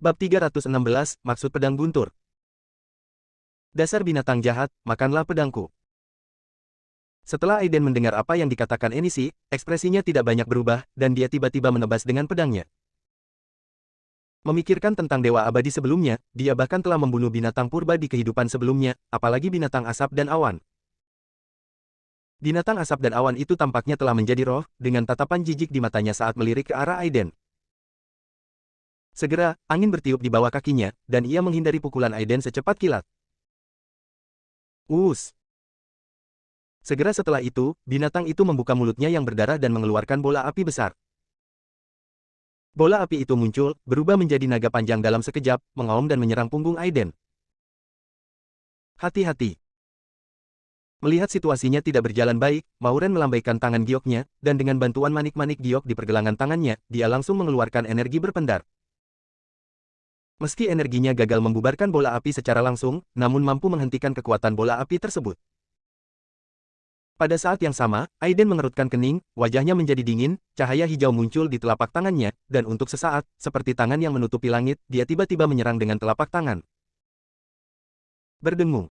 Bab 316, Maksud Pedang Guntur. Dasar binatang jahat, makanlah pedangku. Setelah Aiden mendengar apa yang dikatakan Enishi, ekspresinya tidak banyak berubah, dan dia tiba-tiba menebas dengan pedangnya. Memikirkan tentang dewa abadi sebelumnya, dia bahkan telah membunuh binatang purba di kehidupan sebelumnya, apalagi binatang asap dan awan. Binatang asap dan awan itu tampaknya telah menjadi roh, dengan tatapan jijik di matanya saat melirik ke arah Aiden. Segera, angin bertiup di bawah kakinya, dan ia menghindari pukulan Aiden secepat kilat. Segera setelah itu, binatang itu membuka mulutnya yang berdarah dan mengeluarkan bola api besar. Bola api itu muncul, berubah menjadi naga panjang dalam sekejap, mengaum dan menyerang punggung Aiden. Hati-hati. Melihat situasinya tidak berjalan baik, Mauren melambaikan tangan gioknya, dan dengan bantuan manik-manik giok di pergelangan tangannya, dia langsung mengeluarkan energi berpendar. Meski energinya gagal membubarkan bola api secara langsung, namun mampu menghentikan kekuatan bola api tersebut. Pada saat yang sama, Aiden mengerutkan kening, wajahnya menjadi dingin, cahaya hijau muncul di telapak tangannya, dan untuk sesaat, seperti tangan yang menutupi langit, dia tiba-tiba menyerang dengan telapak tangan. Berdengung.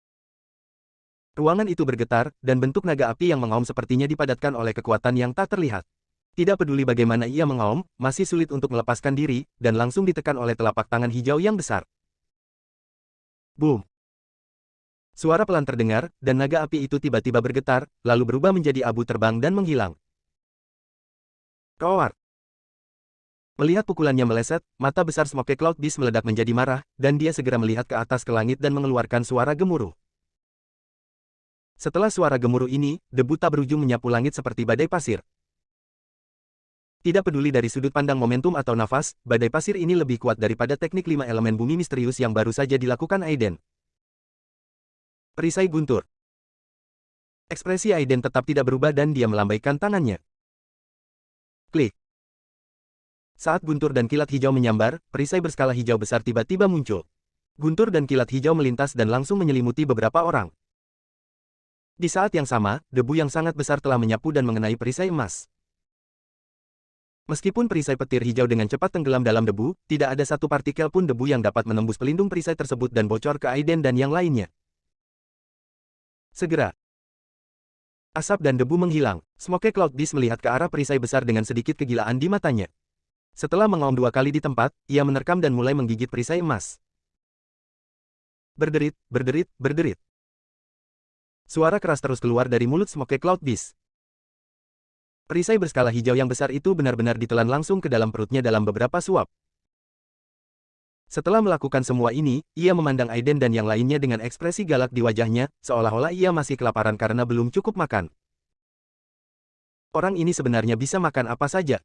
Ruangan itu bergetar, dan bentuk naga api yang mengaum sepertinya dipadatkan oleh kekuatan yang tak terlihat. Tidak peduli bagaimana ia mengaum, masih sulit untuk melepaskan diri, dan langsung ditekan oleh telapak tangan hijau yang besar. Boom! Suara pelan terdengar, dan naga api itu tiba-tiba bergetar, lalu berubah menjadi abu terbang dan menghilang. Roar! Melihat pukulannya meleset, mata besar Smoke Cloud Beast meledak menjadi marah, dan dia segera melihat ke atas ke langit dan mengeluarkan suara gemuruh. Setelah suara gemuruh ini, debu tak berujung menyapu langit seperti badai pasir. Tidak peduli dari sudut pandang momentum atau nafas, badai pasir ini lebih kuat daripada teknik 5 elemen bumi misterius yang baru saja dilakukan Aiden. Perisai guntur. Ekspresi Aiden tetap tidak berubah dan dia melambaikan tangannya. Klik. Saat guntur dan kilat hijau menyambar, perisai berskala hijau besar tiba-tiba muncul. Guntur dan kilat hijau melintas dan langsung menyelimuti beberapa orang. Di saat yang sama, debu yang sangat besar telah menyapu dan mengenai perisai emas. Meskipun perisai petir hijau dengan cepat tenggelam dalam debu, tidak ada satu partikel pun debu yang dapat menembus pelindung perisai tersebut dan bocor ke Aiden dan yang lainnya. Segera, asap dan debu menghilang. Smoke Cloud Beast melihat ke arah perisai besar dengan sedikit kegilaan di matanya. Setelah mengaum 2 kali di tempat, ia menerkam dan mulai menggigit perisai emas. Berderit, berderit, berderit. Suara keras terus keluar dari mulut Smoke Cloud Beast. Perisai berskala hijau yang besar itu benar-benar ditelan langsung ke dalam perutnya dalam beberapa suap. Setelah melakukan semua ini, ia memandang Aiden dan yang lainnya dengan ekspresi galak di wajahnya, seolah-olah ia masih kelaparan karena belum cukup makan. Orang ini sebenarnya bisa makan apa saja.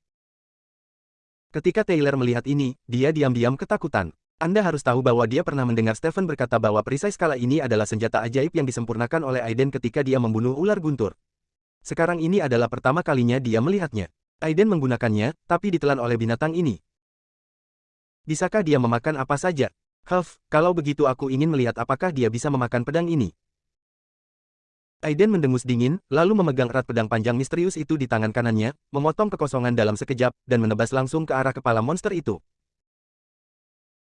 Ketika Taylor melihat ini, dia diam-diam ketakutan. Anda harus tahu bahwa dia pernah mendengar Stephen berkata bahwa perisai skala ini adalah senjata ajaib yang disempurnakan oleh Aiden ketika dia membunuh ular guntur. Sekarang ini adalah pertama kalinya dia melihatnya. Aiden menggunakannya, tapi ditelan oleh binatang ini. Bisakah dia memakan apa saja? Kalau begitu aku ingin melihat apakah dia bisa memakan pedang ini. Aiden mendengus dingin, lalu memegang erat pedang panjang misterius itu di tangan kanannya, memotong kekosongan dalam sekejap, dan menebas langsung ke arah kepala monster itu.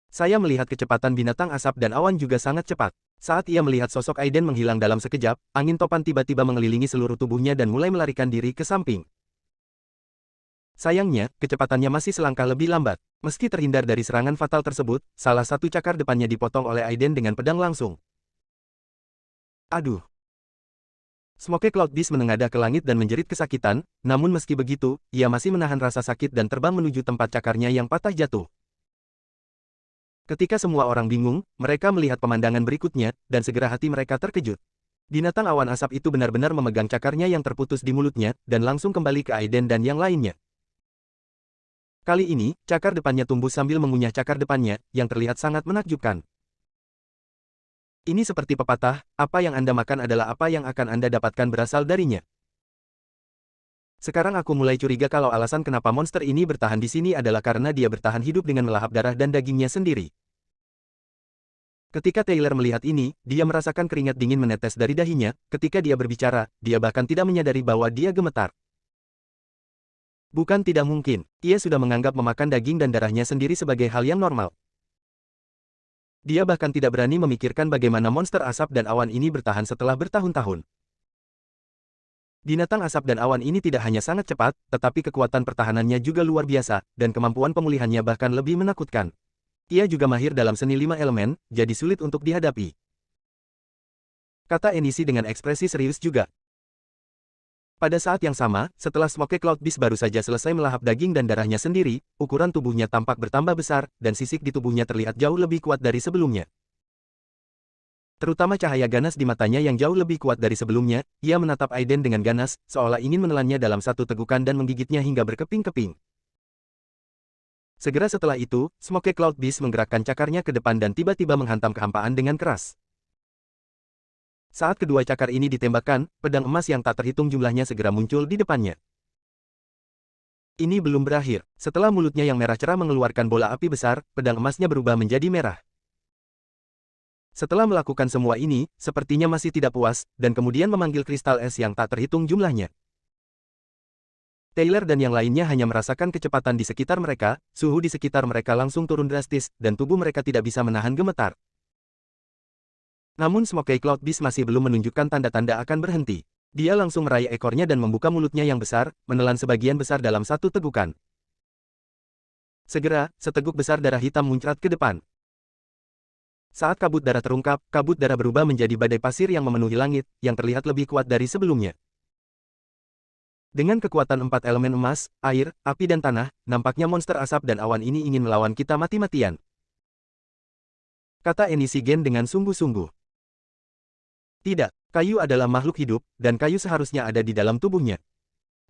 Saya melihat kecepatan binatang asap dan awan juga sangat cepat. Saat ia melihat sosok Aiden menghilang dalam sekejap, angin topan tiba-tiba mengelilingi seluruh tubuhnya dan mulai melarikan diri ke samping. Sayangnya, kecepatannya masih selangkah lebih lambat. Meski terhindar dari serangan fatal tersebut, salah satu cakar depannya dipotong oleh Aiden dengan pedang langsung. Aduh! Smoke Cloud Beast menengadah ke langit dan menjerit kesakitan, namun meski begitu, ia masih menahan rasa sakit dan terbang menuju tempat cakarnya yang patah jatuh. Ketika semua orang bingung, mereka melihat pemandangan berikutnya, dan segera hati mereka terkejut. Binatang awan asap itu benar-benar memegang cakarnya yang terputus di mulutnya, dan langsung kembali ke Aiden dan yang lainnya. Kali ini, cakar depannya tumbuh sambil mengunyah cakar depannya, yang terlihat sangat menakjubkan. Ini seperti pepatah, apa yang Anda makan adalah apa yang akan Anda dapatkan berasal darinya. Sekarang aku mulai curiga kalau alasan kenapa monster ini bertahan di sini adalah karena dia bertahan hidup dengan melahap darah dan dagingnya sendiri. Ketika Taylor melihat ini, dia merasakan keringat dingin menetes dari dahinya. Ketika dia berbicara, dia bahkan tidak menyadari bahwa dia gemetar. Bukan tidak mungkin, ia sudah menganggap memakan daging dan darahnya sendiri sebagai hal yang normal. Dia bahkan tidak berani memikirkan bagaimana monster asap dan awan ini bertahan setelah bertahun-tahun. Binatang asap dan awan ini tidak hanya sangat cepat, tetapi kekuatan pertahanannya juga luar biasa, dan kemampuan pemulihannya bahkan lebih menakutkan. Ia juga mahir dalam seni 5 elemen, jadi sulit untuk dihadapi. Kata Enishi dengan ekspresi serius juga. Pada saat yang sama, setelah Smoke Cloud Beast baru saja selesai melahap daging dan darahnya sendiri, ukuran tubuhnya tampak bertambah besar, dan sisik di tubuhnya terlihat jauh lebih kuat dari sebelumnya. Terutama cahaya ganas di matanya yang jauh lebih kuat dari sebelumnya, ia menatap Aiden dengan ganas, seolah ingin menelannya dalam satu tegukan dan menggigitnya hingga berkeping-keping. Segera setelah itu, Smoke Cloud Beast menggerakkan cakarnya ke depan dan tiba-tiba menghantam kehampaan dengan keras. Saat kedua cakar ini ditembakkan, pedang emas yang tak terhitung jumlahnya segera muncul di depannya. Ini belum berakhir. Setelah mulutnya yang merah cerah mengeluarkan bola api besar, pedang emasnya berubah menjadi merah. Setelah melakukan semua ini, sepertinya masih tidak puas, dan kemudian memanggil kristal es yang tak terhitung jumlahnya. Taylor dan yang lainnya hanya merasakan kecepatan di sekitar mereka, suhu di sekitar mereka langsung turun drastis, dan tubuh mereka tidak bisa menahan gemetar. Namun Smoke Cloud Beast masih belum menunjukkan tanda-tanda akan berhenti. Dia langsung meraih ekornya dan membuka mulutnya yang besar, menelan sebagian besar dalam satu tegukan. Segera, seteguk besar darah hitam muncrat ke depan. Saat kabut darah terungkap, kabut darah berubah menjadi badai pasir yang memenuhi langit, yang terlihat lebih kuat dari sebelumnya. Dengan kekuatan 4 elemen emas, air, api dan tanah, nampaknya monster asap dan awan ini ingin melawan kita mati-matian. Kata Enishi Gen dengan sungguh-sungguh. Tidak, kayu adalah makhluk hidup, dan kayu seharusnya ada di dalam tubuhnya.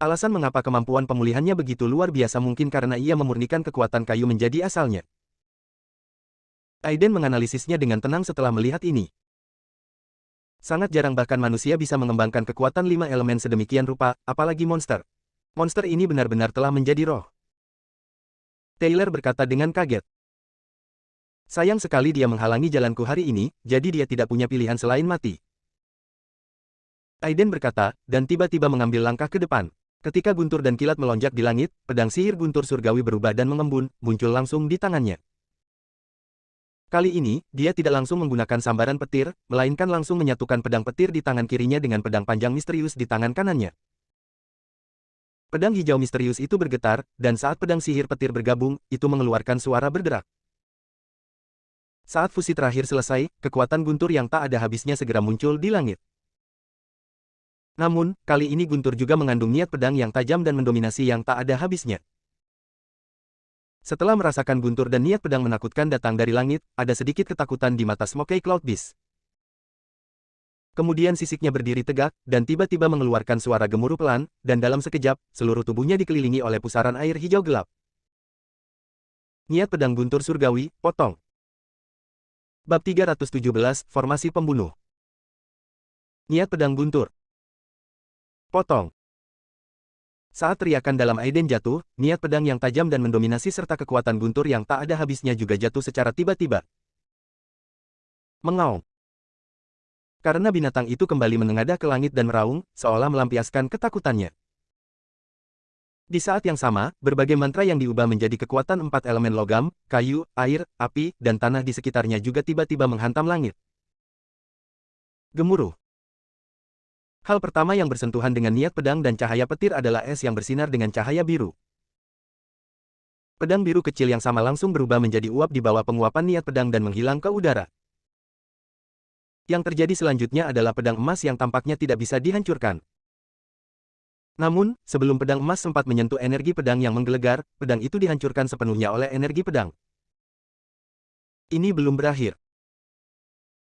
Alasan mengapa kemampuan pemulihannya begitu luar biasa mungkin karena ia memurnikan kekuatan kayu menjadi asalnya. Aiden menganalisisnya dengan tenang setelah melihat ini. Sangat jarang bahkan manusia bisa mengembangkan kekuatan 5 elemen sedemikian rupa, apalagi monster. Monster ini benar-benar telah menjadi roh. Taylor berkata dengan kaget. Sayang sekali dia menghalangi jalanku hari ini, jadi dia tidak punya pilihan selain mati. Aiden berkata, dan tiba-tiba mengambil langkah ke depan. Ketika guntur dan kilat melonjak di langit, pedang sihir guntur surgawi berubah dan mengembun, muncul langsung di tangannya. Kali ini, dia tidak langsung menggunakan sambaran petir, melainkan langsung menyatukan pedang petir di tangan kirinya dengan pedang panjang misterius di tangan kanannya. Pedang hijau misterius itu bergetar, dan saat pedang sihir petir bergabung, itu mengeluarkan suara berderak. Saat fusi terakhir selesai, kekuatan guntur yang tak ada habisnya segera muncul di langit. Namun, kali ini guntur juga mengandung niat pedang yang tajam dan mendominasi yang tak ada habisnya. Setelah merasakan guntur dan niat pedang menakutkan datang dari langit, ada sedikit ketakutan di mata Smoke Cloud Beast. Kemudian sisiknya berdiri tegak, dan tiba-tiba mengeluarkan suara gemuruh pelan, dan dalam sekejap, seluruh tubuhnya dikelilingi oleh pusaran air hijau gelap. Niat pedang guntur surgawi, potong. Bab 317, Formasi Pembunuh. Niat pedang guntur. Potong. Saat teriakan dalam Aiden jatuh, niat pedang yang tajam dan mendominasi serta kekuatan guntur yang tak ada habisnya juga jatuh secara tiba-tiba. Mengaung. Karena binatang itu kembali menengadah ke langit dan meraung, seolah melampiaskan ketakutannya. Di saat yang sama, berbagai mantra yang diubah menjadi kekuatan 4 elemen logam, kayu, air, api, dan tanah di sekitarnya juga tiba-tiba menghantam langit. Gemuruh. Hal pertama yang bersentuhan dengan niat pedang dan cahaya petir adalah es yang bersinar dengan cahaya biru. Pedang biru kecil yang sama langsung berubah menjadi uap di bawah penguapan niat pedang dan menghilang ke udara. Yang terjadi selanjutnya adalah pedang emas yang tampaknya tidak bisa dihancurkan. Namun, sebelum pedang emas sempat menyentuh energi pedang yang menggelegar, pedang itu dihancurkan sepenuhnya oleh energi pedang. Ini belum berakhir.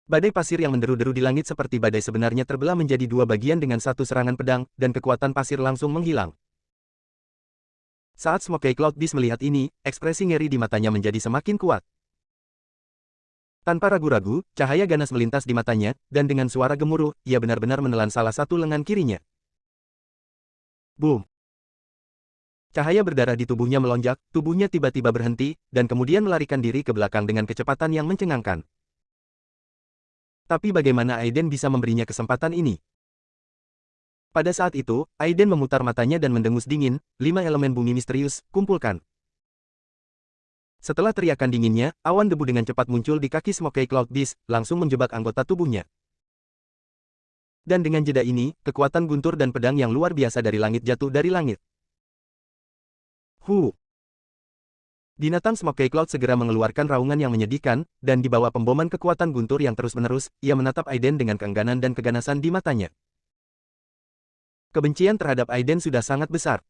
Badai pasir yang menderu-deru di langit seperti badai sebenarnya terbelah menjadi dua bagian dengan satu serangan pedang, dan kekuatan pasir langsung menghilang. Saat Smoke Cloud Beast melihat ini, ekspresi ngeri di matanya menjadi semakin kuat. Tanpa ragu-ragu, cahaya ganas melintas di matanya, dan dengan suara gemuruh, ia benar-benar menelan salah satu lengan kirinya. Boom! Cahaya berdarah di tubuhnya melonjak, tubuhnya tiba-tiba berhenti, dan kemudian melarikan diri ke belakang dengan kecepatan yang mencengangkan. Tapi bagaimana Aiden bisa memberinya kesempatan ini? Pada saat itu, Aiden memutar matanya dan mendengus dingin, 5 elemen bumi misterius, kumpulkan. Setelah teriakan dinginnya, awan debu dengan cepat muncul di kaki Smoky Cloud Beast, langsung menjebak anggota tubuhnya. Dan dengan jeda ini, kekuatan guntur dan pedang yang luar biasa dari langit jatuh dari langit. Binatang Smoky Cloud segera mengeluarkan raungan yang menyedihkan, dan di bawah pemboman kekuatan guntur yang terus-menerus, ia menatap Aiden dengan keengganan dan keganasan di matanya. Kebencian terhadap Aiden sudah sangat besar.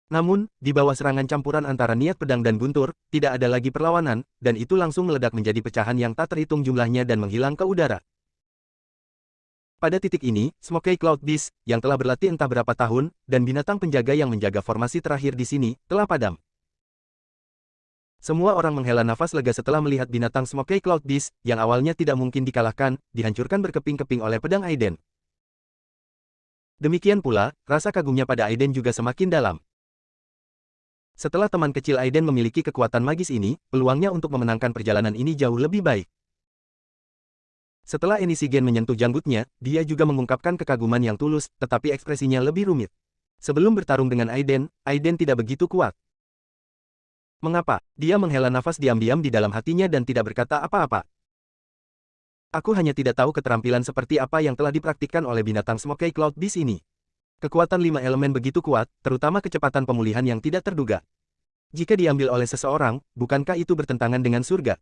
Namun, di bawah serangan campuran antara niat pedang dan guntur, tidak ada lagi perlawanan, dan itu langsung meledak menjadi pecahan yang tak terhitung jumlahnya dan menghilang ke udara. Pada titik ini, Smoky Cloud Beast, yang telah berlatih entah berapa tahun, dan binatang penjaga yang menjaga formasi terakhir di sini, telah padam. Semua orang menghela nafas lega setelah melihat binatang Smoky Cloud Beast, yang awalnya tidak mungkin dikalahkan, dihancurkan berkeping-keping oleh pedang Aiden. Demikian pula, rasa kagumnya pada Aiden juga semakin dalam. Setelah teman kecil Aiden memiliki kekuatan magis ini, peluangnya untuk memenangkan perjalanan ini jauh lebih baik. Setelah Enishi-gen menyentuh janggutnya, dia juga mengungkapkan kekaguman yang tulus, tetapi ekspresinya lebih rumit. Sebelum bertarung dengan Aiden, Aiden tidak begitu kuat. Mengapa? Dia menghela nafas diam-diam di dalam hatinya dan tidak berkata apa-apa. Aku hanya tidak tahu keterampilan seperti apa yang telah dipraktikkan oleh binatang Smoky Cloud Beast ini. Kekuatan 5 elemen begitu kuat, terutama kecepatan pemulihan yang tidak terduga. Jika diambil oleh seseorang, bukankah itu bertentangan dengan surga?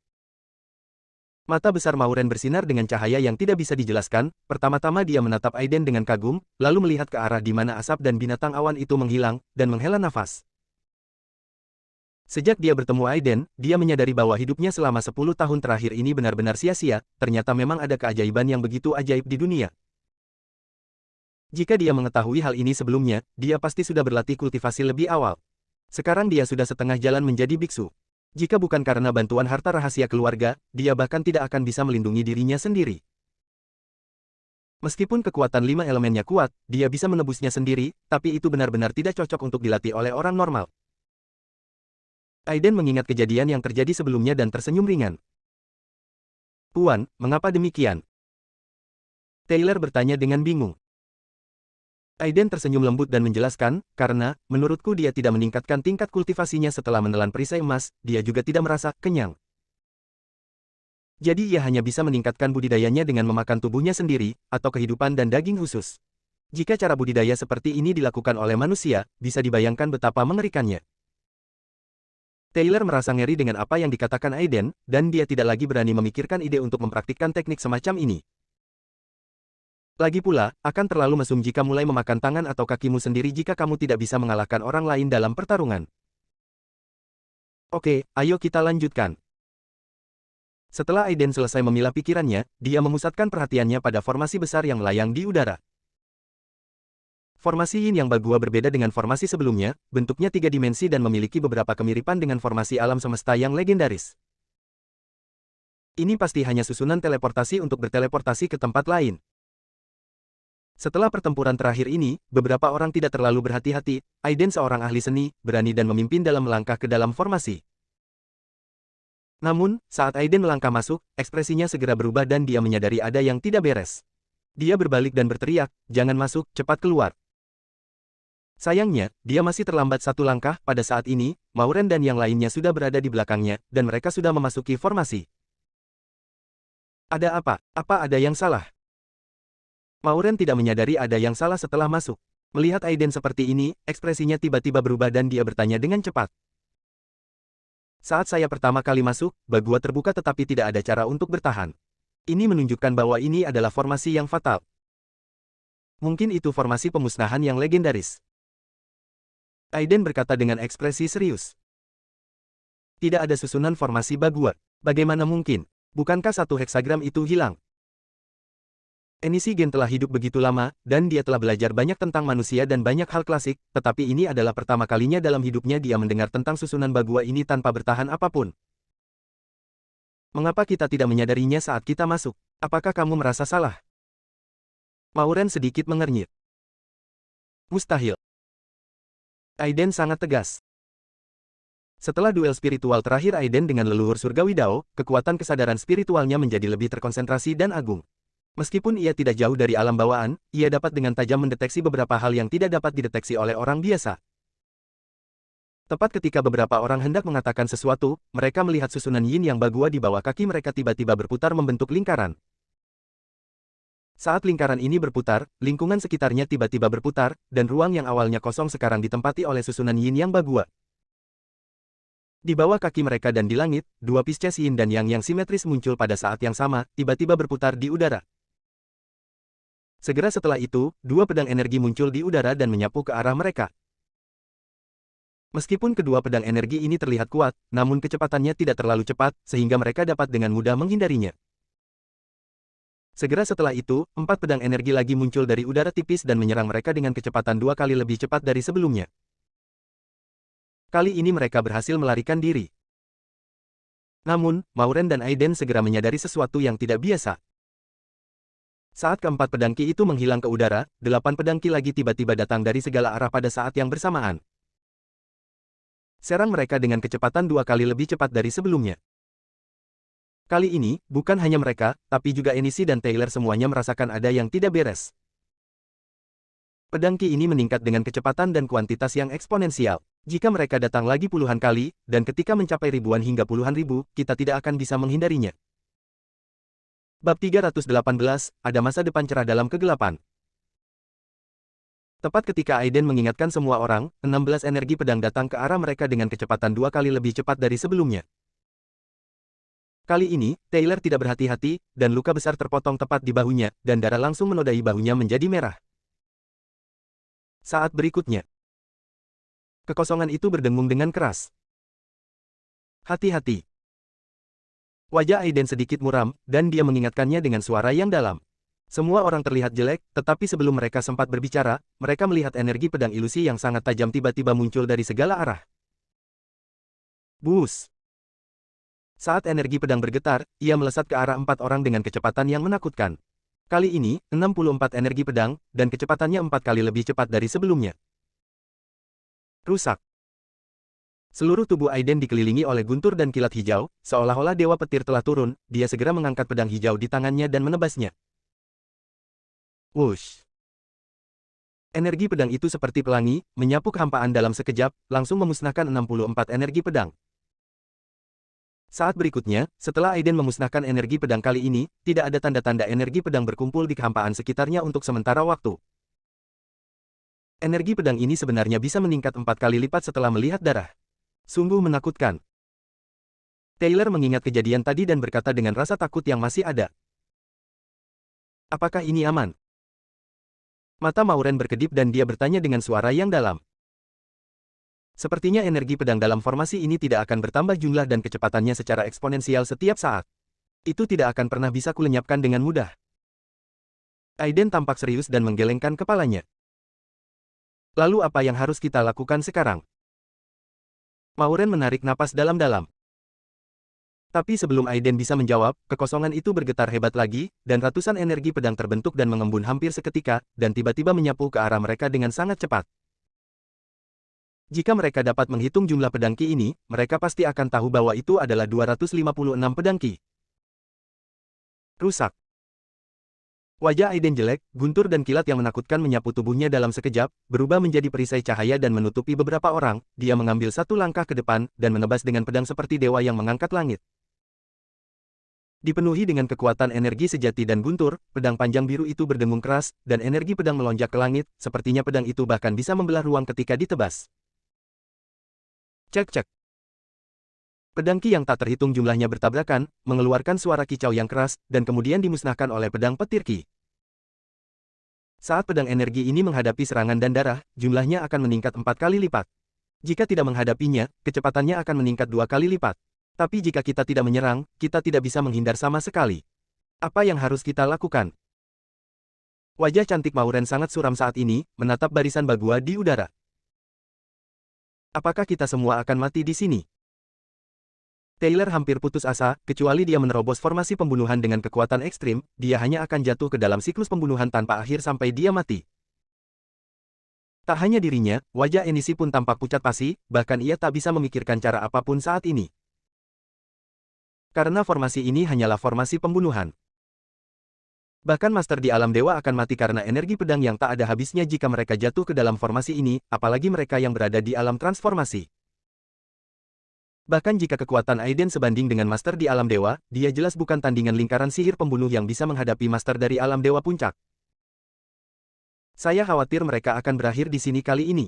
Mata besar Mauren bersinar dengan cahaya yang tidak bisa dijelaskan. Pertama-tama dia menatap Aiden dengan kagum, lalu melihat ke arah di mana asap dan binatang awan itu menghilang, dan menghela nafas. Sejak dia bertemu Aiden, dia menyadari bahwa hidupnya selama 10 tahun terakhir ini benar-benar sia-sia. Ternyata memang ada keajaiban yang begitu ajaib di dunia. Jika dia mengetahui hal ini sebelumnya, dia pasti sudah berlatih kultivasi lebih awal. Sekarang dia sudah setengah jalan menjadi biksu. Jika bukan karena bantuan harta rahasia keluarga, dia bahkan tidak akan bisa melindungi dirinya sendiri. Meskipun kekuatan 5 elemennya kuat, dia bisa menebusnya sendiri, tapi itu benar-benar tidak cocok untuk dilatih oleh orang normal. Aiden mengingat kejadian yang terjadi sebelumnya dan tersenyum ringan. Puan, mengapa demikian? Taylor bertanya dengan bingung. Aiden tersenyum lembut dan menjelaskan, karena, menurutku dia tidak meningkatkan tingkat kultivasinya setelah menelan perisai emas, dia juga tidak merasa kenyang. Jadi ia hanya bisa meningkatkan budidayanya dengan memakan tubuhnya sendiri, atau kehidupan dan daging khusus. Jika cara budidaya seperti ini dilakukan oleh manusia, bisa dibayangkan betapa mengerikannya. Taylor merasa ngeri dengan apa yang dikatakan Aiden, dan dia tidak lagi berani memikirkan ide untuk mempraktikkan teknik semacam ini. Lagi pula, akan terlalu mesum jika mulai memakan tangan atau kakimu sendiri jika kamu tidak bisa mengalahkan orang lain dalam pertarungan. Oke, ayo kita lanjutkan. Setelah Aiden selesai memilah pikirannya, dia memusatkan perhatiannya pada formasi besar yang melayang di udara. Formasi Yin yang Bagua berbeda dengan formasi sebelumnya, bentuknya 3 dimensi dan memiliki beberapa kemiripan dengan formasi alam semesta yang legendaris. Ini pasti hanya susunan teleportasi untuk berteleportasi ke tempat lain. Setelah pertempuran terakhir ini, beberapa orang tidak terlalu berhati-hati. Aiden seorang ahli seni, berani dan memimpin dalam melangkah ke dalam formasi. Namun, saat Aiden melangkah masuk, ekspresinya segera berubah dan dia menyadari ada yang tidak beres. Dia berbalik dan berteriak, "Jangan masuk, cepat keluar." Sayangnya, dia masih terlambat satu langkah. Pada saat ini, Mauren dan yang lainnya sudah berada di belakangnya, dan mereka sudah memasuki formasi. Ada apa? Apa ada yang salah? Mauren tidak menyadari ada yang salah setelah masuk. Melihat Aiden seperti ini, ekspresinya tiba-tiba berubah dan dia bertanya dengan cepat. Saat saya pertama kali masuk, Bagua terbuka tetapi tidak ada cara untuk bertahan. Ini menunjukkan bahwa ini adalah formasi yang fatal. Mungkin itu formasi pemusnahan yang legendaris. Aiden berkata dengan ekspresi serius. Tidak ada susunan formasi Bagua. Bagaimana mungkin? Bukankah satu heksagram itu hilang? Enishi-gen telah hidup begitu lama, dan dia telah belajar banyak tentang manusia dan banyak hal klasik, tetapi ini adalah pertama kalinya dalam hidupnya dia mendengar tentang susunan Bagua ini tanpa bertahan apapun. Mengapa kita tidak menyadarinya saat kita masuk? Apakah kamu merasa salah? Mauren sedikit mengernyit. Mustahil. Aiden sangat tegas. Setelah duel spiritual terakhir Aiden dengan leluhur surgawi Dao, kekuatan kesadaran spiritualnya menjadi lebih terkonsentrasi dan agung. Meskipun ia tidak jauh dari alam bawaan, ia dapat dengan tajam mendeteksi beberapa hal yang tidak dapat dideteksi oleh orang biasa. Tepat ketika beberapa orang hendak mengatakan sesuatu, mereka melihat susunan yin yang bagua di bawah kaki mereka tiba-tiba berputar membentuk lingkaran. Saat lingkaran ini berputar, lingkungan sekitarnya tiba-tiba berputar, dan ruang yang awalnya kosong sekarang ditempati oleh susunan yin yang bagua. Di bawah kaki mereka dan di langit, dua Pisces yin dan yang simetris muncul pada saat yang sama, tiba-tiba berputar di udara. Segera setelah itu, dua pedang energi muncul di udara dan menyapu ke arah mereka. Meskipun kedua pedang energi ini terlihat kuat, namun kecepatannya tidak terlalu cepat, sehingga mereka dapat dengan mudah menghindarinya. Segera setelah itu, empat pedang energi lagi muncul dari udara tipis dan menyerang mereka dengan kecepatan dua kali lebih cepat dari sebelumnya. Kali ini mereka berhasil melarikan diri. Namun, Mauren dan Aiden segera menyadari sesuatu yang tidak biasa. Saat keempat pedang ki itu menghilang ke udara, delapan pedang ki lagi tiba-tiba datang dari segala arah pada saat yang bersamaan. Serang mereka dengan kecepatan dua kali lebih cepat dari sebelumnya. Kali ini, bukan hanya mereka, tapi juga Enishi dan Taylor semuanya merasakan ada yang tidak beres. Pedang ki ini meningkat dengan kecepatan dan kuantitas yang eksponensial. Jika mereka datang lagi puluhan kali, dan ketika mencapai ribuan hingga puluhan ribu, kita tidak akan bisa menghindarinya. Bab 318, ada masa depan cerah dalam kegelapan. Tepat ketika Aiden mengingatkan semua orang, 16 energi pedang datang ke arah mereka dengan kecepatan dua kali lebih cepat dari sebelumnya. Kali ini, Taylor tidak berhati-hati, dan luka besar terpotong tepat di bahunya, dan darah langsung menodai bahunya menjadi merah. Saat berikutnya, kekosongan itu berdengung dengan keras. Hati-hati. Wajah Aiden sedikit muram, dan dia mengingatkannya dengan suara yang dalam. Semua orang terlihat jelek, tetapi sebelum mereka sempat berbicara, mereka melihat energi pedang ilusi yang sangat tajam tiba-tiba muncul dari segala arah. Bus. Saat energi pedang bergetar, ia melesat ke arah empat orang dengan kecepatan yang menakutkan. Kali ini, 64 energi pedang, dan kecepatannya 4 kali lebih cepat dari sebelumnya. Rusak. Seluruh tubuh Aiden dikelilingi oleh guntur dan kilat hijau, seolah-olah dewa petir telah turun, dia segera mengangkat pedang hijau di tangannya dan menebasnya. Wush. Energi pedang itu seperti pelangi, menyapu kehampaan dalam sekejap, langsung memusnahkan 64 energi pedang. Saat berikutnya, setelah Aiden memusnahkan energi pedang kali ini, tidak ada tanda-tanda energi pedang berkumpul di kehampaan sekitarnya untuk sementara waktu. Energi pedang ini sebenarnya bisa meningkat 4 kali lipat setelah melihat darah. Sungguh menakutkan. Taylor mengingat kejadian tadi dan berkata dengan rasa takut yang masih ada. Apakah ini aman? Mata Mauren berkedip dan dia bertanya dengan suara yang dalam. Sepertinya energi pedang dalam formasi ini tidak akan bertambah jumlah dan kecepatannya secara eksponensial setiap saat. Itu tidak akan pernah bisa kulenyapkan dengan mudah. Aiden tampak serius dan menggelengkan kepalanya. Lalu apa yang harus kita lakukan sekarang? Mauren menarik napas dalam-dalam. Tapi sebelum Aiden bisa menjawab, kekosongan itu bergetar hebat lagi, dan ratusan energi pedang terbentuk dan mengembun hampir seketika, dan tiba-tiba menyapu ke arah mereka dengan sangat cepat. Jika mereka dapat menghitung jumlah pedang ki ini, mereka pasti akan tahu bahwa itu adalah 256 pedang ki. Rusak. Wajah Aiden jelek, guntur dan kilat yang menakutkan menyapu tubuhnya dalam sekejap, berubah menjadi perisai cahaya dan menutupi beberapa orang. Dia mengambil satu langkah ke depan, dan menebas dengan pedang seperti dewa yang mengangkat langit. Dipenuhi dengan kekuatan energi sejati dan guntur, pedang panjang biru itu berdengung keras, dan energi pedang melonjak ke langit, sepertinya pedang itu bahkan bisa membelah ruang ketika ditebas. Cek-cek. Pedang ki yang tak terhitung jumlahnya bertabrakan, mengeluarkan suara kicau yang keras, dan kemudian dimusnahkan oleh pedang petir ki. Saat pedang energi ini menghadapi serangan dan darah, jumlahnya akan meningkat 4 kali lipat. Jika tidak menghadapinya, kecepatannya akan meningkat 2 kali lipat. Tapi jika kita tidak menyerang, kita tidak bisa menghindar sama sekali. Apa yang harus kita lakukan? Wajah cantik Mauren sangat suram saat ini, menatap barisan bagua di udara. Apakah kita semua akan mati di sini? Taylor hampir putus asa, kecuali dia menerobos formasi pembunuhan dengan kekuatan ekstrim, dia hanya akan jatuh ke dalam siklus pembunuhan tanpa akhir sampai dia mati. Tak hanya dirinya, wajah Enishi pun tampak pucat pasi, bahkan ia tak bisa memikirkan cara apapun saat ini. Karena formasi ini hanyalah formasi pembunuhan. Bahkan master di alam dewa akan mati karena energi pedang yang tak ada habisnya jika mereka jatuh ke dalam formasi ini, apalagi mereka yang berada di alam transformasi. Bahkan jika kekuatan Aiden sebanding dengan Master di alam dewa, dia jelas bukan tandingan lingkaran sihir pembunuh yang bisa menghadapi Master dari alam dewa puncak. Saya khawatir mereka akan berakhir di sini kali ini.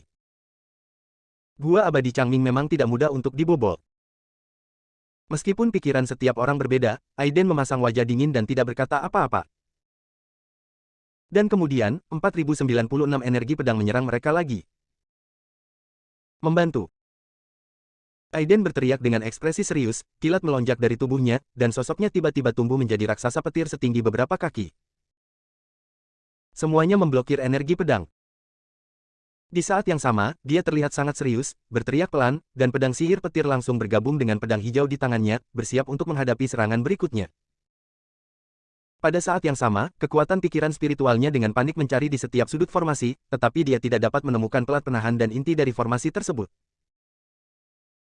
Gua abadi Changming memang tidak mudah untuk dibobol. Meskipun pikiran setiap orang berbeda, Aiden memasang wajah dingin dan tidak berkata apa-apa. Dan kemudian, 4096 energi pedang menyerang mereka lagi. Membantu. Aiden berteriak dengan ekspresi serius, kilat melonjak dari tubuhnya, dan sosoknya tiba-tiba tumbuh menjadi raksasa petir setinggi beberapa kaki. Semuanya memblokir energi pedang. Di saat yang sama, dia terlihat sangat serius, berteriak pelan, dan pedang sihir petir langsung bergabung dengan pedang hijau di tangannya, bersiap untuk menghadapi serangan berikutnya. Pada saat yang sama, kekuatan pikiran spiritualnya dengan panik mencari di setiap sudut formasi, tetapi dia tidak dapat menemukan pelat penahan dan inti dari formasi tersebut.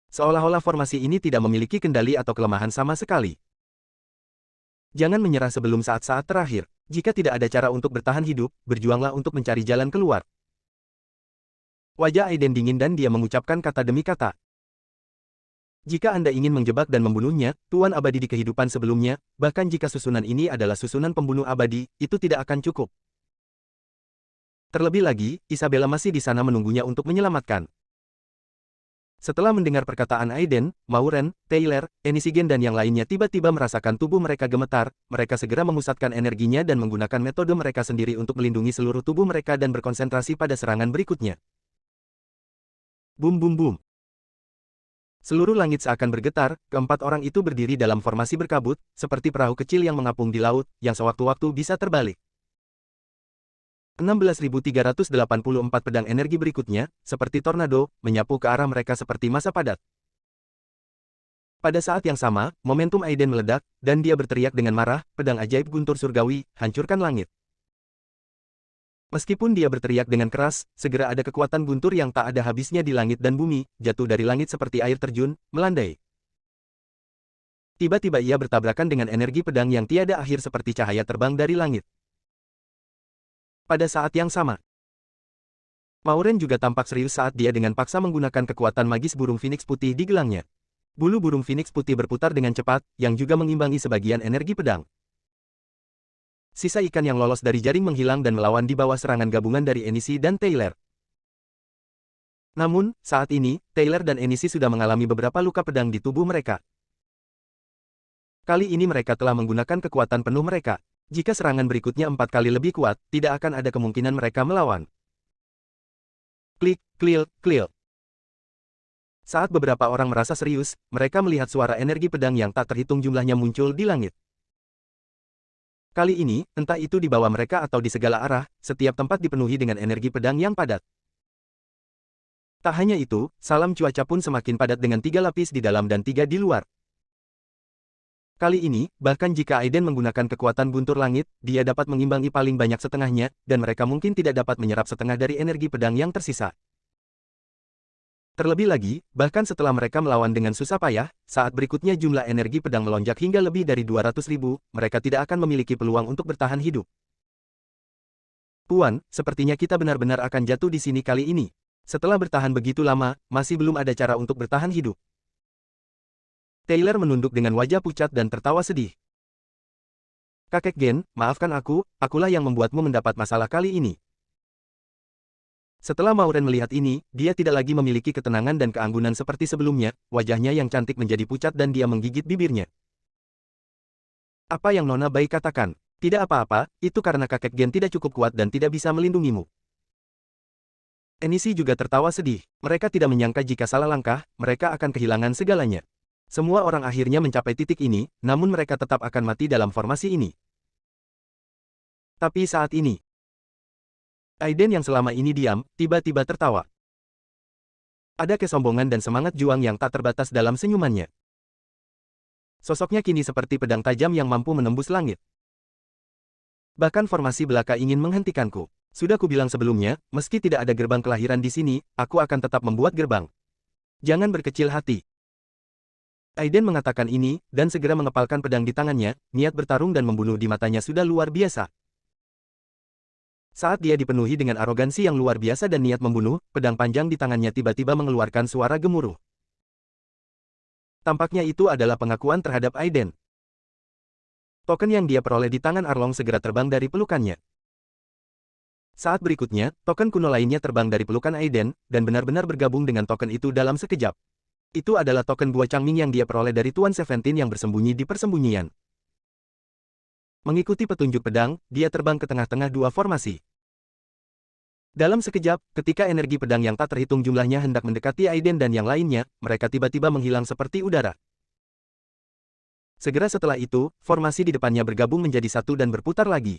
Seolah-olah formasi ini tidak memiliki kendali atau kelemahan sama sekali. Jangan menyerah sebelum saat-saat terakhir. Jika tidak ada cara untuk bertahan hidup, berjuanglah untuk mencari jalan keluar. Wajah Aiden dingin dan dia mengucapkan kata demi kata. Jika Anda ingin menjebak dan membunuhnya, Tuan Abadi di kehidupan sebelumnya, bahkan jika susunan ini adalah susunan pembunuh abadi, itu tidak akan cukup. Terlebih lagi, Isabella masih di sana menunggunya untuk menyelamatkan. Setelah mendengar perkataan Aiden, Mauren, Taylor, Enisigen dan yang lainnya tiba-tiba merasakan tubuh mereka gemetar, mereka segera memusatkan energinya dan menggunakan metode mereka sendiri untuk melindungi seluruh tubuh mereka dan berkonsentrasi pada serangan berikutnya. Bum bum bum. Seluruh langit seakan bergetar, keempat orang itu berdiri dalam formasi berkabut, seperti perahu kecil yang mengapung di laut, yang sewaktu-waktu bisa terbalik. 16.384 pedang energi berikutnya, seperti tornado, menyapu ke arah mereka seperti massa padat. Pada saat yang sama, momentum Aiden meledak, dan dia berteriak dengan marah, pedang ajaib guntur surgawi, hancurkan langit. Meskipun dia berteriak dengan keras, segera ada kekuatan guntur yang tak ada habisnya di langit dan bumi, jatuh dari langit seperti air terjun, melandai. Tiba-tiba ia bertabrakan dengan energi pedang yang tiada akhir seperti cahaya terbang dari langit. Pada saat yang sama, Mauren juga tampak serius saat dia dengan paksa menggunakan kekuatan magis burung phoenix putih di gelangnya. Bulu burung phoenix putih berputar dengan cepat, yang juga mengimbangi sebagian energi pedang. Sisa ikan yang lolos dari jaring menghilang dan melawan di bawah serangan gabungan dari Enisi dan Taylor. Namun, saat ini, Taylor dan Enisi sudah mengalami beberapa luka pedang di tubuh mereka. Kali ini mereka telah menggunakan kekuatan penuh mereka. Jika serangan berikutnya 4 kali lebih kuat, tidak akan ada kemungkinan mereka melawan. Klik, klil, klil. Saat beberapa orang merasa serius, mereka melihat suara energi pedang yang tak terhitung jumlahnya muncul di langit. Kali ini, entah itu di bawah mereka atau di segala arah, setiap tempat dipenuhi dengan energi pedang yang padat. Tak hanya itu, salam cuaca pun semakin padat dengan 3 lapis di dalam dan 3 di luar. Kali ini, bahkan jika Aiden menggunakan kekuatan guntur langit, dia dapat mengimbangi paling banyak setengahnya, dan mereka mungkin tidak dapat menyerap setengah dari energi pedang yang tersisa. Terlebih lagi, bahkan setelah mereka melawan dengan susah payah, saat berikutnya jumlah energi pedang melonjak hingga lebih dari 200.000, mereka tidak akan memiliki peluang untuk bertahan hidup. Tuan, sepertinya kita benar-benar akan jatuh di sini kali ini. Setelah bertahan begitu lama, masih belum ada cara untuk bertahan hidup. Taylor menunduk dengan wajah pucat dan tertawa sedih. Kakek Gen, maafkan akulah yang membuatmu mendapat masalah kali ini. Setelah Mauren melihat ini, dia tidak lagi memiliki ketenangan dan keanggunan seperti sebelumnya, wajahnya yang cantik menjadi pucat dan dia menggigit bibirnya. Apa yang Nona Bai katakan? Tidak apa-apa, itu karena kakek Gen tidak cukup kuat dan tidak bisa melindungimu. Enisi juga tertawa sedih. Mereka tidak menyangka jika salah langkah, mereka akan kehilangan segalanya. Semua orang akhirnya mencapai titik ini, namun mereka tetap akan mati dalam formasi ini. Tapi saat ini, Aiden yang selama ini diam, tiba-tiba tertawa. Ada kesombongan dan semangat juang yang tak terbatas dalam senyumannya. Sosoknya kini seperti pedang tajam yang mampu menembus langit. Bahkan formasi belaka ingin menghentikanku. Sudah kubilang sebelumnya, meski tidak ada gerbang kelahiran di sini, aku akan tetap membuat gerbang. Jangan berkecil hati. Aiden mengatakan ini, dan segera mengepalkan pedang di tangannya, niat bertarung dan membunuh di matanya sudah luar biasa. Saat dia dipenuhi dengan arogansi yang luar biasa dan niat membunuh, pedang panjang di tangannya tiba-tiba mengeluarkan suara gemuruh. Tampaknya itu adalah pengakuan terhadap Aiden. Token yang dia peroleh di tangan Arlong segera terbang dari pelukannya. Saat berikutnya, token kuno lainnya terbang dari pelukan Aiden, dan benar-benar bergabung dengan token itu dalam sekejap. Itu adalah token buah Changming yang dia peroleh dari Tuan Seventeen yang bersembunyi di persembunyian. Mengikuti petunjuk pedang, dia terbang ke tengah-tengah dua formasi. Dalam sekejap, ketika energi pedang yang tak terhitung jumlahnya hendak mendekati Aiden dan yang lainnya, mereka tiba-tiba menghilang seperti udara. Segera setelah itu, formasi di depannya bergabung menjadi satu dan berputar lagi.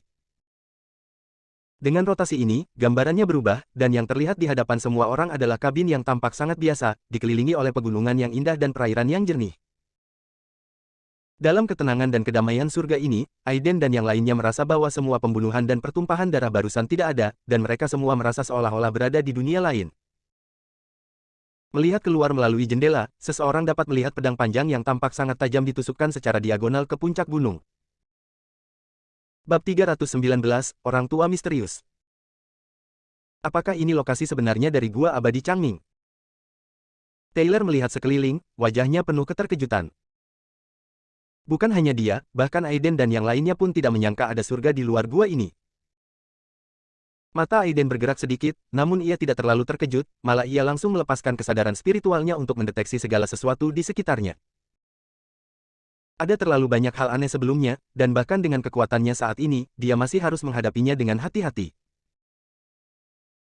Dengan rotasi ini, gambarannya berubah, dan yang terlihat di hadapan semua orang adalah kabin yang tampak sangat biasa, dikelilingi oleh pegunungan yang indah dan perairan yang jernih. Dalam ketenangan dan kedamaian surga ini, Aiden dan yang lainnya merasa bahwa semua pembunuhan dan pertumpahan darah barusan tidak ada, dan mereka semua merasa seolah-olah berada di dunia lain. Melihat keluar melalui jendela, seseorang dapat melihat pedang panjang yang tampak sangat tajam ditusukkan secara diagonal ke puncak gunung. Bab 319, Orang Tua Misterius. Apakah ini lokasi sebenarnya dari Gua Abadi Changming? Taylor melihat sekeliling, wajahnya penuh keterkejutan. Bukan hanya dia, bahkan Aiden dan yang lainnya pun tidak menyangka ada surga di luar gua ini. Mata Aiden bergerak sedikit, namun ia tidak terlalu terkejut, malah ia langsung melepaskan kesadaran spiritualnya untuk mendeteksi segala sesuatu di sekitarnya. Ada terlalu banyak hal aneh sebelumnya, dan bahkan dengan kekuatannya saat ini, dia masih harus menghadapinya dengan hati-hati.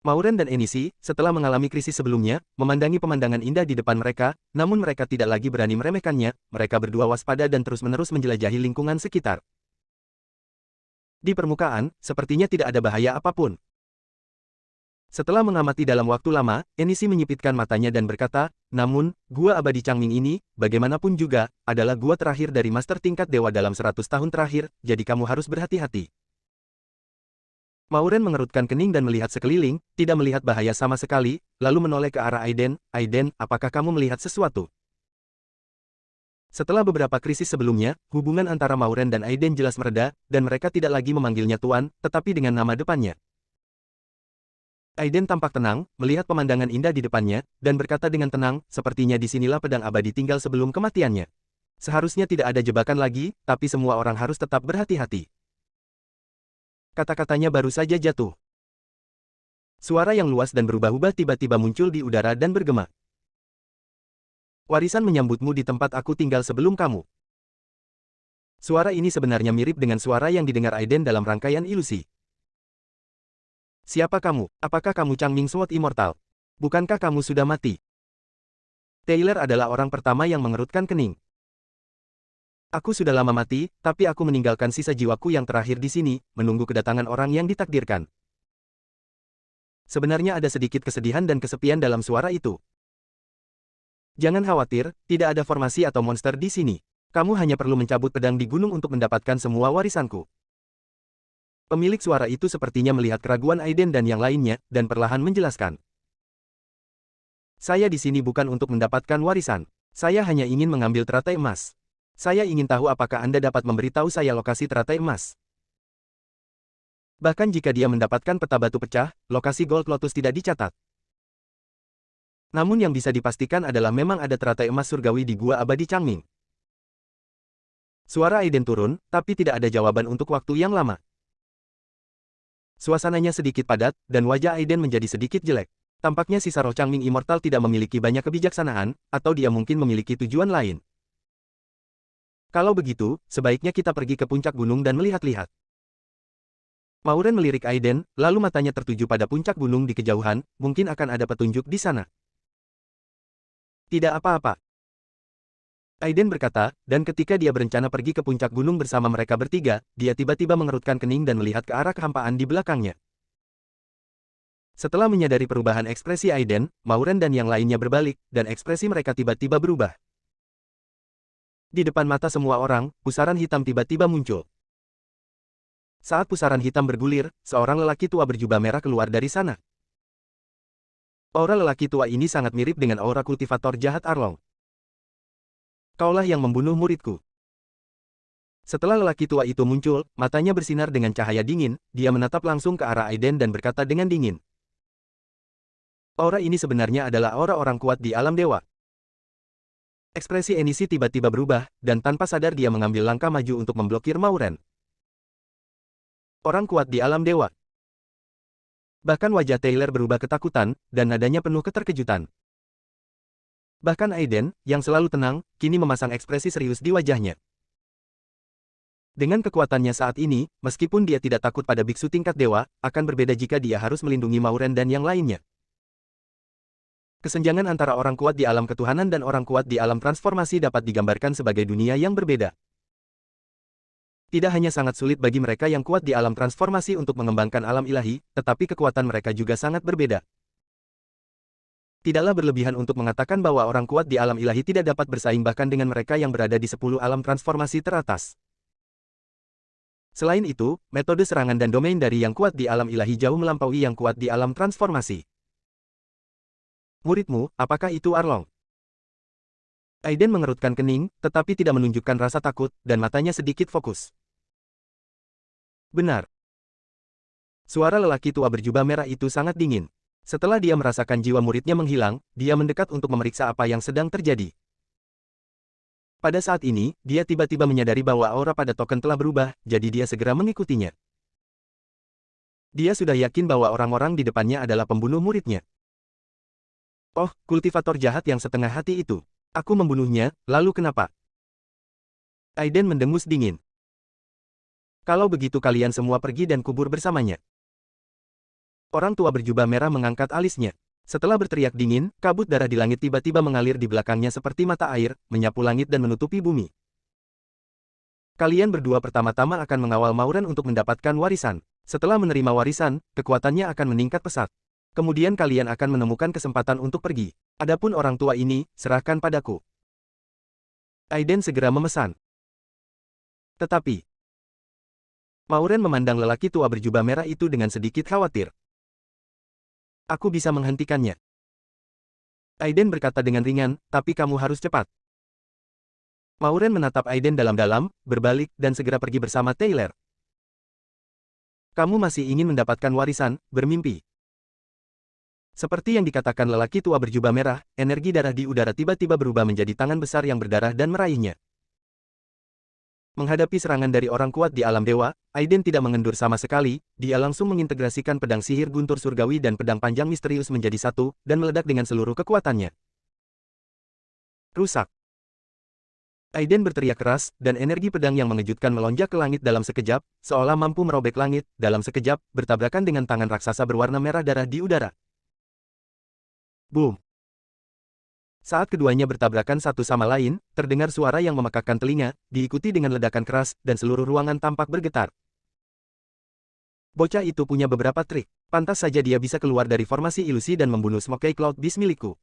Mauren dan Enishi, setelah mengalami krisis sebelumnya, memandangi pemandangan indah di depan mereka, namun mereka tidak lagi berani meremehkannya, mereka berdua waspada dan terus-menerus menjelajahi lingkungan sekitar. Di permukaan, sepertinya tidak ada bahaya apapun. Setelah mengamati dalam waktu lama, Enishi menyipitkan matanya dan berkata, namun, Gua Abadi Changming ini, bagaimanapun juga, adalah gua terakhir dari master tingkat dewa dalam 100 tahun terakhir, jadi kamu harus berhati-hati. Mauren mengerutkan kening dan melihat sekeliling, tidak melihat bahaya sama sekali, lalu menoleh ke arah Aiden. Aiden, apakah kamu melihat sesuatu? Setelah beberapa krisis sebelumnya, hubungan antara Mauren dan Aiden jelas mereda, dan mereka tidak lagi memanggilnya Tuan, tetapi dengan nama depannya. Aiden tampak tenang, melihat pemandangan indah di depannya, dan berkata dengan tenang, sepertinya disinilah pedang abadi tinggal sebelum kematiannya. Seharusnya tidak ada jebakan lagi, tapi semua orang harus tetap berhati-hati. Kata-katanya baru saja jatuh. Suara yang luas dan berubah-ubah tiba-tiba muncul di udara dan bergema. Warisan menyambutmu di tempat aku tinggal sebelum kamu. Suara ini sebenarnya mirip dengan suara yang didengar Aiden dalam rangkaian ilusi. Siapa kamu? Apakah kamu Changming Sword Immortal? Bukankah kamu sudah mati? Taylor adalah orang pertama yang mengerutkan kening. Aku sudah lama mati, tapi aku meninggalkan sisa jiwaku yang terakhir di sini, menunggu kedatangan orang yang ditakdirkan. Sebenarnya ada sedikit kesedihan dan kesepian dalam suara itu. Jangan khawatir, tidak ada formasi atau monster di sini. Kamu hanya perlu mencabut pedang di gunung untuk mendapatkan semua warisanku. Pemilik suara itu sepertinya melihat keraguan Aiden dan yang lainnya, dan perlahan menjelaskan. Saya di sini bukan untuk mendapatkan warisan. Saya hanya ingin mengambil teratai emas. Saya ingin tahu apakah Anda dapat memberitahu saya lokasi teratai emas. Bahkan jika dia mendapatkan peta batu pecah, lokasi Gold Lotus tidak dicatat. Namun yang bisa dipastikan adalah memang ada teratai emas surgawi di Gua Abadi Changming. Suara Aiden turun, tapi tidak ada jawaban untuk waktu yang lama. Suasananya sedikit padat, dan wajah Aiden menjadi sedikit jelek. Tampaknya sisa roh Changming Immortal tidak memiliki banyak kebijaksanaan, atau dia mungkin memiliki tujuan lain. Kalau begitu, sebaiknya kita pergi ke puncak gunung dan melihat-lihat. Mauren melirik Aiden, lalu matanya tertuju pada puncak gunung di kejauhan, mungkin akan ada petunjuk di sana. Tidak apa-apa. Aiden berkata, dan ketika dia berencana pergi ke puncak gunung bersama mereka bertiga, dia tiba-tiba mengerutkan kening dan melihat ke arah kehampaan di belakangnya. Setelah menyadari perubahan ekspresi Aiden, Mauren dan yang lainnya berbalik, dan ekspresi mereka tiba-tiba berubah. Di depan mata semua orang, pusaran hitam tiba-tiba muncul. Saat pusaran hitam bergulir, seorang lelaki tua berjubah merah keluar dari sana. Aura lelaki tua ini sangat mirip dengan aura kultivator jahat Arlong. Kaulah yang membunuh muridku. Setelah lelaki tua itu muncul, matanya bersinar dengan cahaya dingin, dia menatap langsung ke arah Aiden dan berkata dengan dingin. Aura ini sebenarnya adalah aura orang kuat di alam dewa. Ekspresi Enishi tiba-tiba berubah, dan tanpa sadar dia mengambil langkah maju untuk memblokir Mauren. Orang kuat di alam dewa. Bahkan wajah Taylor berubah ketakutan, dan nadanya penuh keterkejutan. Bahkan Aiden, yang selalu tenang, kini memasang ekspresi serius di wajahnya. Dengan kekuatannya saat ini, meskipun dia tidak takut pada biksu tingkat dewa, akan berbeda jika dia harus melindungi Mauren dan yang lainnya. Kesenjangan antara orang kuat di alam ketuhanan dan orang kuat di alam transformasi dapat digambarkan sebagai dunia yang berbeda. Tidak hanya sangat sulit bagi mereka yang kuat di alam transformasi untuk mengembangkan alam ilahi, tetapi kekuatan mereka juga sangat berbeda. Tidaklah berlebihan untuk mengatakan bahwa orang kuat di alam ilahi tidak dapat bersaing bahkan dengan mereka yang berada di 10 alam transformasi teratas. Selain itu, metode serangan dan domain dari yang kuat di alam ilahi jauh melampaui yang kuat di alam transformasi. Muridmu, apakah itu Arlong? Aiden mengerutkan kening, tetapi tidak menunjukkan rasa takut, dan matanya sedikit fokus. Benar. Suara lelaki tua berjubah merah itu sangat dingin. Setelah dia merasakan jiwa muridnya menghilang, dia mendekat untuk memeriksa apa yang sedang terjadi. Pada saat ini, dia tiba-tiba menyadari bahwa aura pada token telah berubah, jadi dia segera mengikutinya. Dia sudah yakin bahwa orang-orang di depannya adalah pembunuh muridnya. Oh, kultivator jahat yang setengah hati itu. Aku membunuhnya, lalu kenapa? Aiden mendengus dingin. Kalau begitu kalian semua pergi dan kubur bersamanya. Orang tua berjubah merah mengangkat alisnya. Setelah berteriak dingin, kabut darah di langit tiba-tiba mengalir di belakangnya seperti mata air, menyapu langit dan menutupi bumi. Kalian berdua pertama-tama akan mengawal Mauren untuk mendapatkan warisan. Setelah menerima warisan, kekuatannya akan meningkat pesat. Kemudian kalian akan menemukan kesempatan untuk pergi. Adapun orang tua ini, serahkan padaku. Aiden segera memesan. Tetapi, Mauren memandang lelaki tua berjubah merah itu dengan sedikit khawatir. Aku bisa menghentikannya. Aiden berkata dengan ringan, tapi kamu harus cepat. Mauren menatap Aiden dalam-dalam, berbalik, dan segera pergi bersama Taylor. Kamu masih ingin mendapatkan warisan, bermimpi. Seperti yang dikatakan lelaki tua berjubah merah, energi darah di udara tiba-tiba berubah menjadi tangan besar yang berdarah dan meraihnya. Menghadapi serangan dari orang kuat di alam dewa, Aiden tidak mengendur sama sekali, dia langsung mengintegrasikan pedang sihir guntur surgawi dan pedang panjang misterius menjadi satu, dan meledak dengan seluruh kekuatannya. Rusak. Aiden berteriak keras, dan energi pedang yang mengejutkan melonjak ke langit dalam sekejap, seolah mampu merobek langit, dalam sekejap, bertabrakan dengan tangan raksasa berwarna merah darah di udara. Boom! Saat keduanya bertabrakan satu sama lain, terdengar suara yang memekakkan telinga, diikuti dengan ledakan keras, dan seluruh ruangan tampak bergetar. Bocah itu punya beberapa trik. Pantas saja dia bisa keluar dari formasi ilusi dan membunuh Smoky Cloud Beast milikku.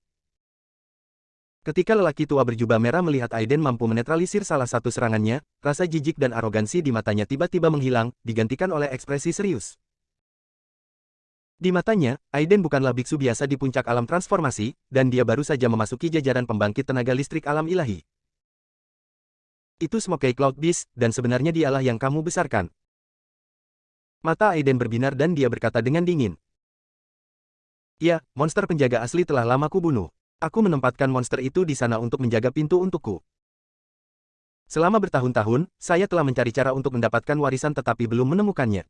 Ketika lelaki tua berjubah merah melihat Aiden mampu menetralisir salah satu serangannya, rasa jijik dan arogansi di matanya tiba-tiba menghilang, digantikan oleh ekspresi serius. Di matanya, Aiden bukanlah biksu biasa di puncak alam transformasi, dan dia baru saja memasuki jajaran pembangkit tenaga listrik alam ilahi. Itu Smoky Cloud Beast, dan sebenarnya dialah yang kamu besarkan. Mata Aiden berbinar dan dia berkata dengan dingin. Ya, monster penjaga asli telah lama kubunuh. Aku menempatkan monster itu di sana untuk menjaga pintu untukku. Selama bertahun-tahun, saya telah mencari cara untuk mendapatkan warisan tetapi belum menemukannya.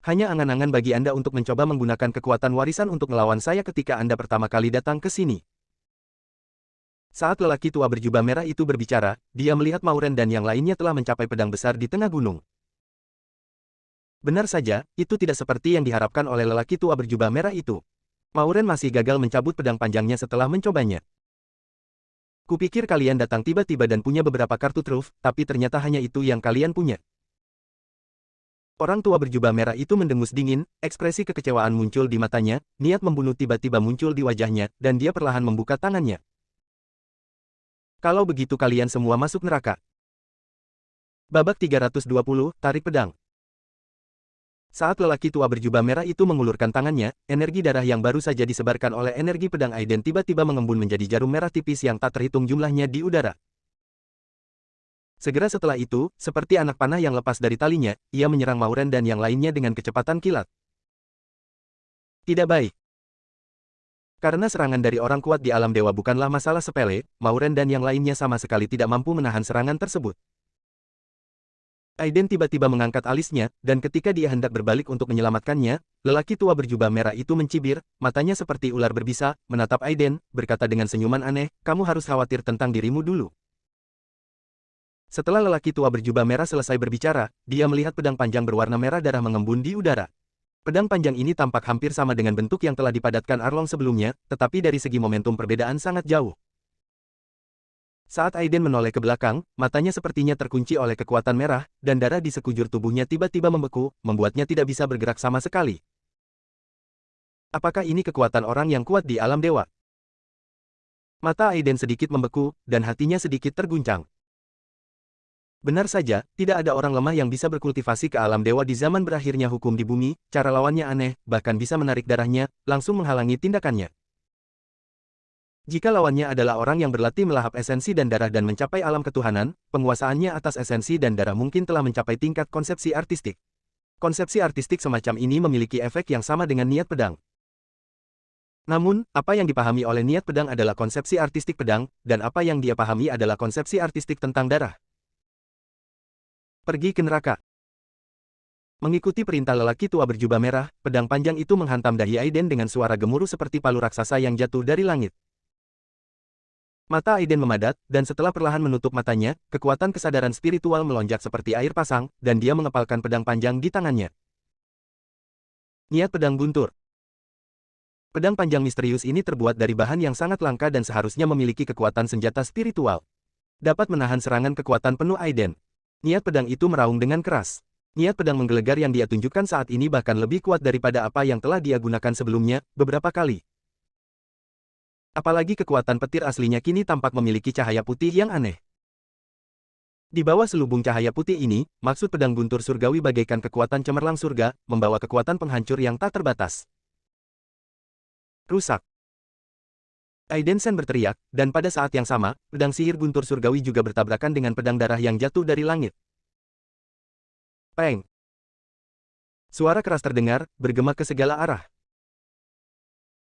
Hanya angan-angan bagi Anda untuk mencoba menggunakan kekuatan warisan untuk melawan saya ketika Anda pertama kali datang ke sini. Saat lelaki tua berjubah merah itu berbicara, dia melihat Mauren dan yang lainnya telah mencapai pedang besar di tengah gunung. Benar saja, itu tidak seperti yang diharapkan oleh lelaki tua berjubah merah itu. Mauren masih gagal mencabut pedang panjangnya setelah mencobanya. Kupikir kalian datang tiba-tiba dan punya beberapa kartu truf, tapi ternyata hanya itu yang kalian punya. Orang tua berjubah merah itu mendengus dingin, ekspresi kekecewaan muncul di matanya, niat membunuh tiba-tiba muncul di wajahnya, dan dia perlahan membuka tangannya. Kalau begitu kalian semua masuk neraka. Babak 320, tarik pedang. Saat lelaki tua berjubah merah itu mengulurkan tangannya, energi darah yang baru saja disebarkan oleh energi pedang Aiden tiba-tiba mengembun menjadi jarum merah tipis yang tak terhitung jumlahnya di udara. Segera setelah itu, seperti anak panah yang lepas dari talinya, ia menyerang Mauren dan yang lainnya dengan kecepatan kilat. Tidak baik. Karena serangan dari orang kuat di alam dewa bukanlah masalah sepele, Mauren dan yang lainnya sama sekali tidak mampu menahan serangan tersebut. Aiden tiba-tiba mengangkat alisnya, dan ketika dia hendak berbalik untuk menyelamatkannya, lelaki tua berjubah merah itu mencibir, matanya seperti ular berbisa, menatap Aiden, berkata dengan senyuman aneh, kamu harus khawatir tentang dirimu dulu. Setelah lelaki tua berjubah merah selesai berbicara, dia melihat pedang panjang berwarna merah darah mengembun di udara. Pedang panjang ini tampak hampir sama dengan bentuk yang telah dipadatkan Arlong sebelumnya, tetapi dari segi momentum perbedaan sangat jauh. Saat Aiden menoleh ke belakang, matanya sepertinya terkunci oleh kekuatan merah, dan darah di sekujur tubuhnya tiba-tiba membeku, membuatnya tidak bisa bergerak sama sekali. Apakah ini kekuatan orang yang kuat di alam dewa? Mata Aiden sedikit membeku, dan hatinya sedikit terguncang. Benar saja, tidak ada orang lemah yang bisa berkultivasi ke alam dewa di zaman berakhirnya hukum di bumi, cara lawannya aneh, bahkan bisa menarik darahnya, langsung menghalangi tindakannya. Jika lawannya adalah orang yang berlatih melahap esensi dan darah dan mencapai alam ketuhanan, penguasaannya atas esensi dan darah mungkin telah mencapai tingkat konsepsi artistik. Konsepsi artistik semacam ini memiliki efek yang sama dengan niat pedang. Namun, apa yang dipahami oleh niat pedang adalah konsepsi artistik pedang, dan apa yang dia pahami adalah konsepsi artistik tentang darah. Pergi ke neraka. Mengikuti perintah lelaki tua berjubah merah, pedang panjang itu menghantam dahi Aiden dengan suara gemuruh seperti palu raksasa yang jatuh dari langit. Mata Aiden memadat, dan setelah perlahan menutup matanya, kekuatan kesadaran spiritual melonjak seperti air pasang, dan dia mengepalkan pedang panjang di tangannya. Niat pedang guntur. Pedang panjang misterius ini terbuat dari bahan yang sangat langka dan seharusnya memiliki kekuatan senjata spiritual. Dapat menahan serangan kekuatan penuh Aiden. Niat pedang itu meraung dengan keras. Niat pedang menggelegar yang dia tunjukkan saat ini bahkan lebih kuat daripada apa yang telah dia gunakan sebelumnya, beberapa kali. Apalagi kekuatan petir aslinya kini tampak memiliki cahaya putih yang aneh. Di bawah selubung cahaya putih ini, maksud pedang guntur surgawi bagaikan kekuatan cemerlang surga, membawa kekuatan penghancur yang tak terbatas. Rusak. Aiden Shen berteriak, dan pada saat yang sama, pedang sihir guntur surgawi juga bertabrakan dengan pedang darah yang jatuh dari langit. Peng! Suara keras terdengar, bergema ke segala arah.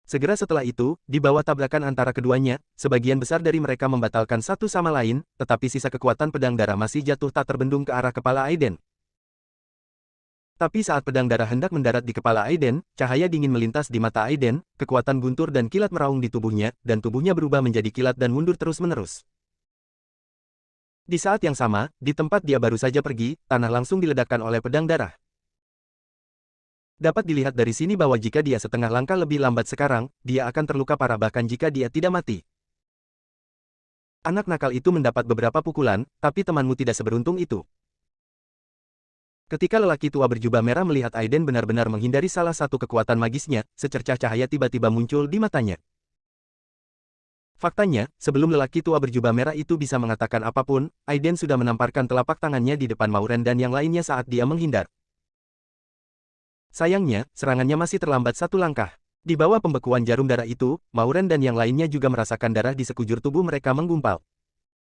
Segera setelah itu, di bawah tabrakan antara keduanya, sebagian besar dari mereka membatalkan satu sama lain, tetapi sisa kekuatan pedang darah masih jatuh tak terbendung ke arah kepala Aiden. Tapi saat pedang darah hendak mendarat di kepala Aiden, cahaya dingin melintas di mata Aiden, kekuatan guntur dan kilat meraung di tubuhnya, dan tubuhnya berubah menjadi kilat dan mundur terus-menerus. Di saat yang sama, di tempat dia baru saja pergi, tanah langsung diledakkan oleh pedang darah. Dapat dilihat dari sini bahwa jika dia setengah langkah lebih lambat sekarang, dia akan terluka parah bahkan jika dia tidak mati. Anak nakal itu mendapat beberapa pukulan, tapi temanmu tidak seberuntung itu. Ketika lelaki tua berjubah merah melihat Aiden benar-benar menghindari salah satu kekuatan magisnya, secercah cahaya tiba-tiba muncul di matanya. Faktanya, sebelum lelaki tua berjubah merah itu bisa mengatakan apapun, Aiden sudah menamparkan telapak tangannya di depan Mauren dan yang lainnya saat dia menghindar. Sayangnya, serangannya masih terlambat satu langkah. Di bawah pembekuan jarum darah itu, Mauren dan yang lainnya juga merasakan darah di sekujur tubuh mereka menggumpal.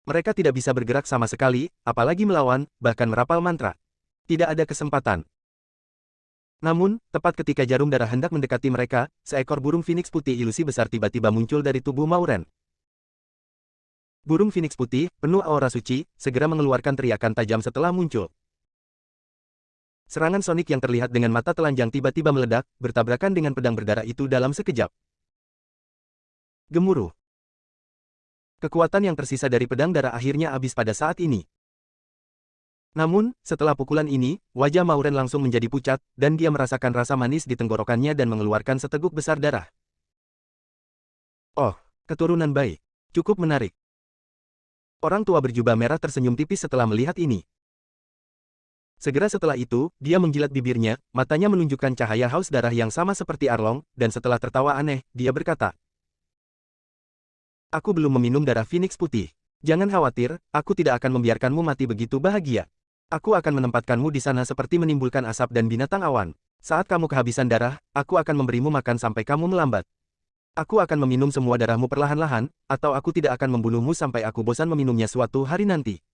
Mereka tidak bisa bergerak sama sekali, apalagi melawan, bahkan merapal mantra. Tidak ada kesempatan. Namun, tepat ketika jarum darah hendak mendekati mereka, seekor burung phoenix putih ilusi besar tiba-tiba muncul dari tubuh Mauren. Burung phoenix putih, penuh aura suci, segera mengeluarkan teriakan tajam setelah muncul. Serangan sonik yang terlihat dengan mata telanjang tiba-tiba meledak, bertabrakan dengan pedang berdarah itu dalam sekejap. Gemuruh. Kekuatan yang tersisa dari pedang darah akhirnya habis pada saat ini. Namun, setelah pukulan ini, wajah Mauren langsung menjadi pucat, dan dia merasakan rasa manis di tenggorokannya dan mengeluarkan seteguk besar darah. Oh, keturunan baik. Cukup menarik. Orang tua berjubah merah tersenyum tipis setelah melihat ini. Segera setelah itu, dia menjilat bibirnya, matanya menunjukkan cahaya haus darah yang sama seperti Arlong, dan setelah tertawa aneh, dia berkata, "Aku belum meminum darah Phoenix putih. Jangan khawatir, aku tidak akan membiarkanmu mati begitu bahagia. Aku akan menempatkanmu di sana seperti menimbulkan asap dan binatang awan. Saat kamu kehabisan darah, aku akan memberimu makan sampai kamu melambat. Aku akan meminum semua darahmu perlahan-lahan, atau aku tidak akan membunuhmu sampai aku bosan meminumnya suatu hari nanti."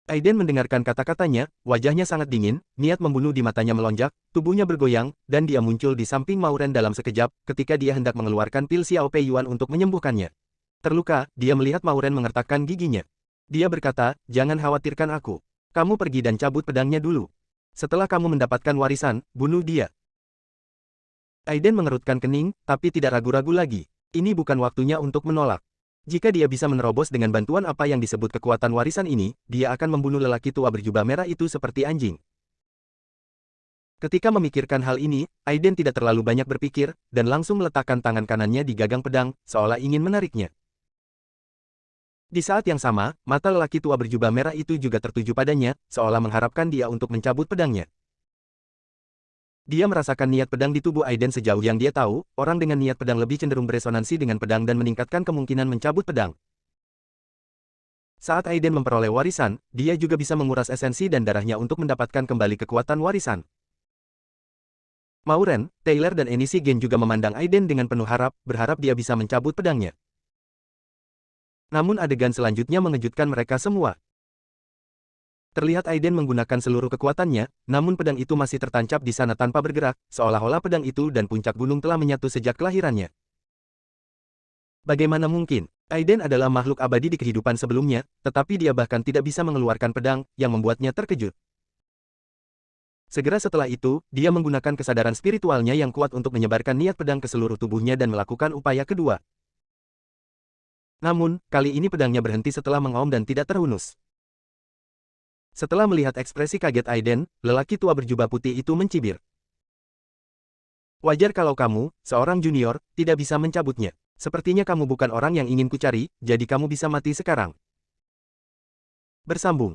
Aiden mendengarkan kata-katanya, wajahnya sangat dingin, niat membunuh di matanya melonjak, tubuhnya bergoyang, dan dia muncul di samping Mauren dalam sekejap, ketika dia hendak mengeluarkan pil Xiao Pei Yuan untuk menyembuhkannya. Terluka, dia melihat Mauren mengertakkan giginya. Dia berkata, jangan khawatirkan aku. Kamu pergi dan cabut pedangnya dulu. Setelah kamu mendapatkan warisan, bunuh dia. Aiden mengerutkan kening, tapi tidak ragu-ragu lagi. Ini bukan waktunya untuk menolak. Jika dia bisa menerobos dengan bantuan apa yang disebut kekuatan warisan ini, dia akan membunuh lelaki tua berjubah merah itu seperti anjing. Ketika memikirkan hal ini, Aiden tidak terlalu banyak berpikir, dan langsung meletakkan tangan kanannya di gagang pedang, seolah ingin menariknya. Di saat yang sama, mata lelaki tua berjubah merah itu juga tertuju padanya, seolah mengharapkan dia untuk mencabut pedangnya. Dia merasakan niat pedang di tubuh Aiden sejauh yang dia tahu, orang dengan niat pedang lebih cenderung beresonansi dengan pedang dan meningkatkan kemungkinan mencabut pedang. Saat Aiden memperoleh warisan, dia juga bisa menguras esensi dan darahnya untuk mendapatkan kembali kekuatan warisan. Mauren, Taylor dan Enishi Gen juga memandang Aiden dengan penuh berharap dia bisa mencabut pedangnya. Namun adegan selanjutnya mengejutkan mereka semua. Terlihat Aiden menggunakan seluruh kekuatannya, namun pedang itu masih tertancap di sana tanpa bergerak, seolah-olah pedang itu dan puncak gunung telah menyatu sejak kelahirannya. Bagaimana mungkin? Aiden adalah makhluk abadi di kehidupan sebelumnya, tetapi dia bahkan tidak bisa mengeluarkan pedang, yang membuatnya terkejut. Segera setelah itu, dia menggunakan kesadaran spiritualnya yang kuat untuk menyebarkan niat pedang ke seluruh tubuhnya dan melakukan upaya kedua. Namun, kali ini pedangnya berhenti setelah mengaum dan tidak terhunus. Setelah melihat ekspresi kaget Aiden, lelaki tua berjubah putih itu mencibir. Wajar kalau kamu, seorang junior, tidak bisa mencabutnya. Sepertinya kamu bukan orang yang ingin kucari, jadi kamu bisa mati sekarang. Bersambung.